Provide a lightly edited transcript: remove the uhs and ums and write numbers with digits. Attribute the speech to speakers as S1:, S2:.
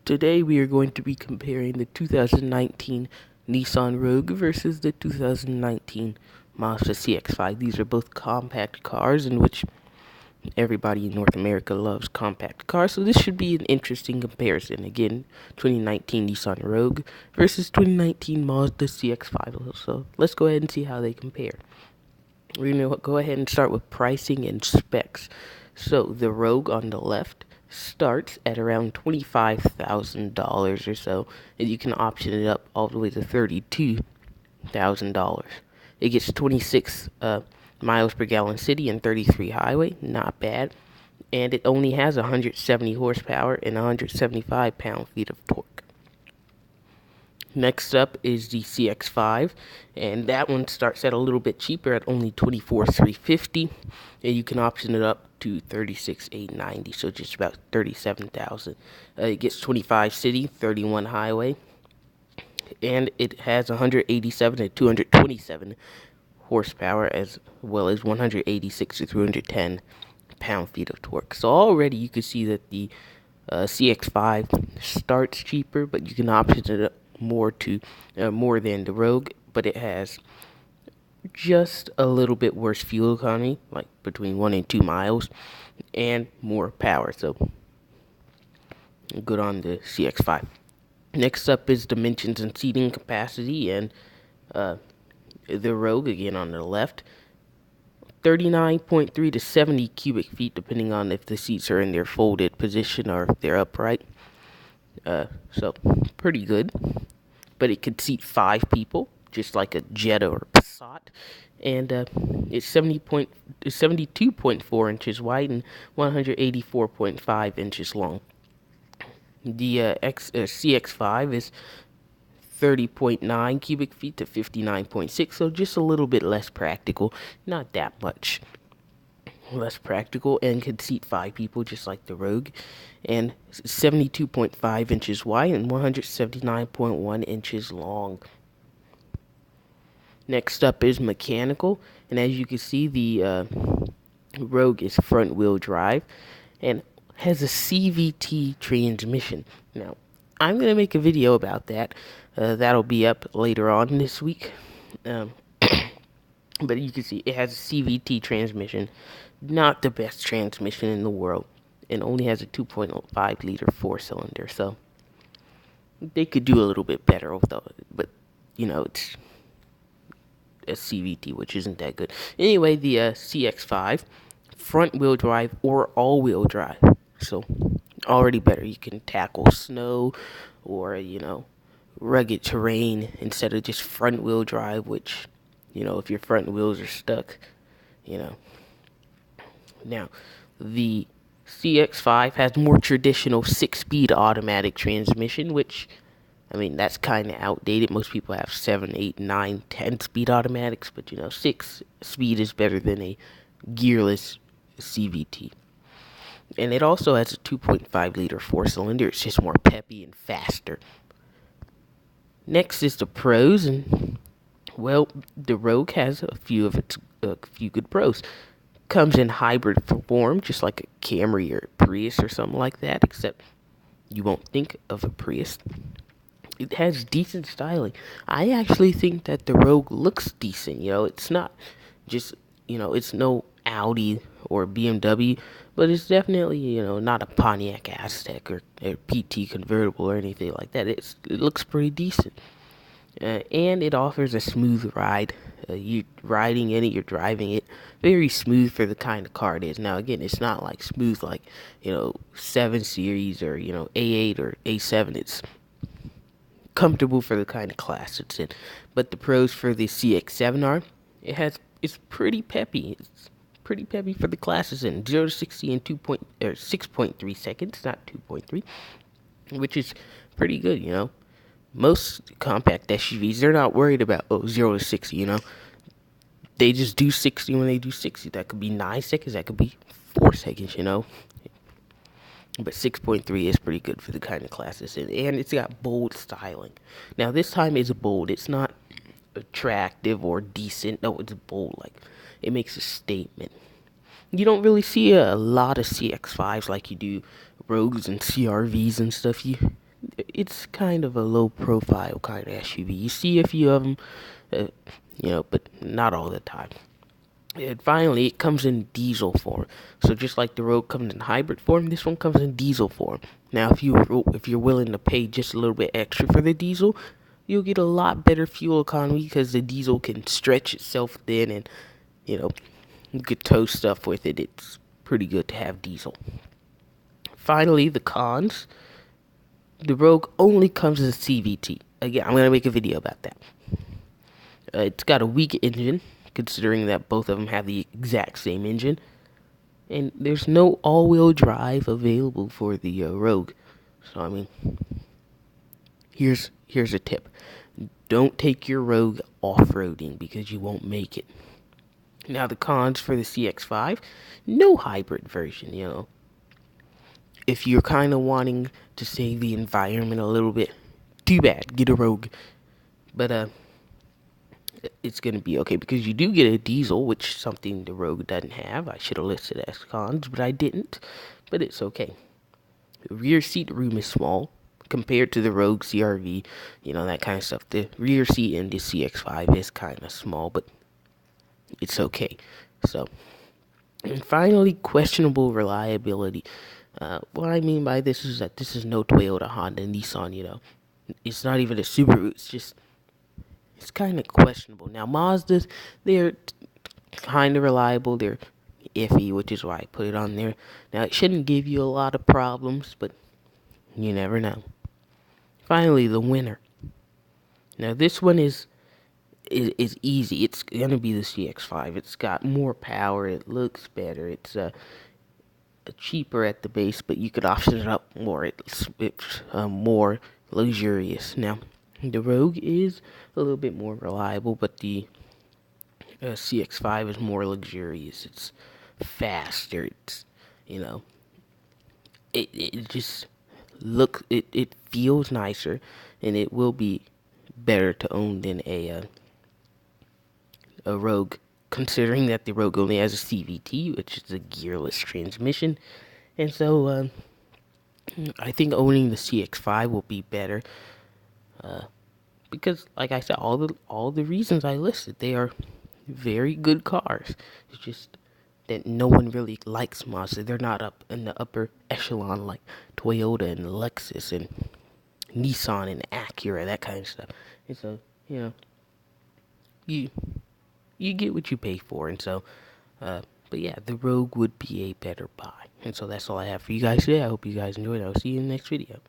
S1: Today we are going to be comparing the 2019 Nissan Rogue versus the 2019 Mazda CX5. These are both compact cars in which everybody in North America loves compact cars, so this should be an interesting comparison. Again, 2019 Nissan Rogue versus 2019 Mazda CX5. So let's go ahead and see how they compare. We're going to go ahead and start with pricing and specs. So the Rogue on the left starts at around $25,000 or so, and you can option it up all the way to $32,000. It gets 26 miles per gallon city and 33 highway, not bad, and it only has 170 horsepower and 175 pound-feet of torque. Next up is the CX5, and that one starts at a little bit cheaper at only $24,350, and you can option it up to $36,890, so just about $37,000. It gets 25 city, 31 highway, and it has 187 and 227 horsepower as well as 186 to 310 pound-feet of torque. So already you can see that the CX5 starts cheaper, but you can option it up more than the Rogue, but it has just a little bit worse fuel economy, like between 1 and 2 miles, and more power. So good on the CX5. Next up is dimensions and seating capacity, and the Rogue again on the left, 39.3 to 70 cubic feet, depending on if the seats are in their folded position or if they're upright. So pretty good, but it could seat 5 people, just like a Jetta or Passat, and it's 72.4 inches wide and 184.5 inches long. The CX5 is 30.9 cubic feet to 59.6, so just a little bit less practical, not that much less practical, and could seat 5 people just like the Rogue, and 72.5 inches wide and 179.1 inches long. Next up is mechanical, and as you can see, the Rogue is front wheel drive and has a CVT transmission. Now, I'm going to make a video about that. That'll be up later on this week. But you can see it has a CVT transmission. Not the best transmission in the world. And only has a 2.5 liter 4-cylinder. So they could do a little bit better with it. But, it's a CVT, which isn't that good. Anyway, the CX5, front wheel drive or all wheel drive. So already better. You can tackle snow or, rugged terrain instead of just front wheel drive, which, if your front wheels are stuck, Now, the CX5 has more traditional 6-speed automatic transmission, which, that's kind of outdated. Most people have 7, 8, 9, 10-speed automatics, but, 6-speed is better than a gearless CVT. And it also has a 2.5 liter 4-cylinder. It's just more peppy and faster. Next is the pros, and the Rogue has a few good pros. Comes in hybrid form, just like a Camry or a Prius or something like that, except you won't think of a Prius. It has decent styling. I actually think that the Rogue looks decent. It's not just, it's no Audi or BMW, but it's definitely, not a Pontiac Aztek or a PT convertible or anything like that. It looks pretty decent. And it offers a smooth ride. You're riding in it, you're driving it. Very smooth for the kind of car it is. Now, again, it's not like smooth like, 7 Series or, A8 or A7. It's comfortable for the kind of class it's in. But the pros for the CX7 are, it's pretty peppy. It's pretty peppy for the classes in 0 to 60 in 6.3 seconds, not 2.3, which is pretty good. Most compact SUVs, they're not worried about 0 to 60. They just do 60 when they do 60. That could be 9 seconds, that could be 4 seconds. But 6.3 is pretty good for the kind of classes, and it's got bold styling. Now this time it's bold. It's not attractive or decent. No, it's bold. Like, it makes a statement. You don't really see a lot of CX5s like you do Rogues and CRVs and stuff. it's kind of a low profile kind of SUV. You see a few of them, uh, but not all the time. And finally, it comes in diesel form. So just like the Rogue comes in hybrid form, this one comes in diesel form. Now, if you're willing to pay just a little bit extra for the diesel, you'll get a lot better fuel economy because the diesel can stretch itself thin, and you know you could tow stuff with it. It's pretty good to have diesel. Finally, the cons. The Rogue only comes as a CVT. Again, I'm gonna make a video about that. It's got a weak engine, considering that both of them have the exact same engine, and there's no all-wheel drive available for the Rogue. So I mean, here's a tip: don't take your Rogue off-roading because you won't make it. Now the cons for the CX5: no hybrid version. If you're kind of wanting to save the environment a little bit, too bad. Get a Rogue, but it's gonna be okay because you do get a diesel, which is something the Rogue doesn't have. I should have listed as cons, but I didn't. But it's okay. The rear seat room is small compared to the Rogue CRV, that kind of stuff. The rear seat in the CX5 is kind of small, but it's okay. So, and finally, questionable reliability. What I mean by this is that this is no Toyota, Honda, Nissan. It's not even a Subaru. It's kind of questionable. Now Mazdas, they're kind of reliable. They're iffy, which is why I put it on there. Now it shouldn't give you a lot of problems, but you never know. Finally, the winner. Now this one is easy. It's gonna be the CX5. It's got more power. It looks better. It's cheaper at the base, but you could option it up more. It's more luxurious. Now the Rogue is a little bit more reliable, but the CX5 is more luxurious. It's faster. It's it just it feels nicer, and it will be better to own than a Rogue, considering that the Rogue only has a CVT, which is a gearless transmission, and so I think owning the CX5 will be better. Because, like I said, all the reasons I listed, they are very good cars. It's just that no one really likes Mazda. They're not up in the upper echelon like Toyota and Lexus and Nissan and Acura, that kind of stuff. And so, you you get what you pay for. And so, but yeah, the Rogue would be a better buy. And so that's all I have for you guys today. I hope you guys enjoyed. I'll see you in the next video.